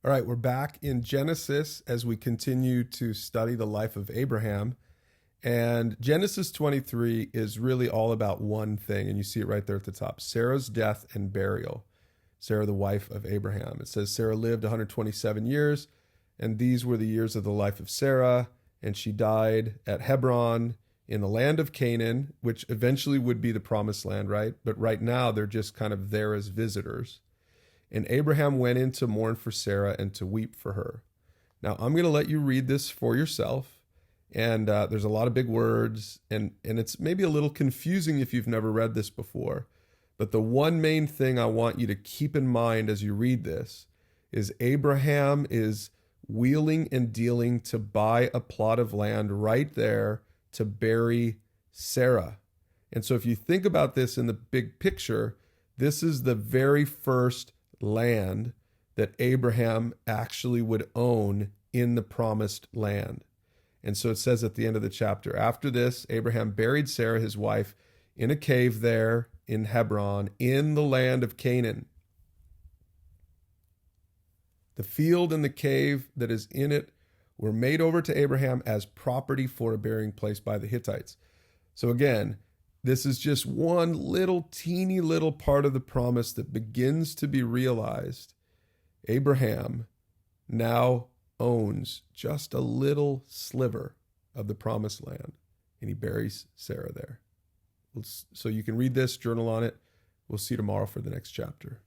All right, we're back in Genesis as we continue to study the life of Abraham. And Genesis 23 is really all about one thing, and you see it right there at the top: Sarah's death and burial. Sarah, the wife of Abraham. It says Sarah lived 127 years, and these were the years of the life of Sarah, and she died at Hebron in the land of Canaan, which eventually would be the promised land, right? But right now they're just kind of there as visitors. And Abraham went in to mourn for Sarah and to weep for her. Now, I'm going to let you read this for yourself. And there's a lot of big words, and it's maybe a little confusing if you've never read this before. But the one main thing I want you to keep in mind as you read this is Abraham is wheeling and dealing to buy a plot of land right there to bury Sarah. And so if you think about this in the big picture, this is the very first land that Abraham actually would own in the promised land. And so it says at the end of the chapter, after this, Abraham buried Sarah, his wife, in a cave there in Hebron, in the land of Canaan. The field and the cave that is in it were made over to Abraham as property for a burying place by the Hittites. So again, this is just one little teeny little part of the promise that begins to be realized. Abraham now owns just a little sliver of the promised land, and he buries Sarah there. So you can read this, journal on it. We'll see you tomorrow for the next chapter.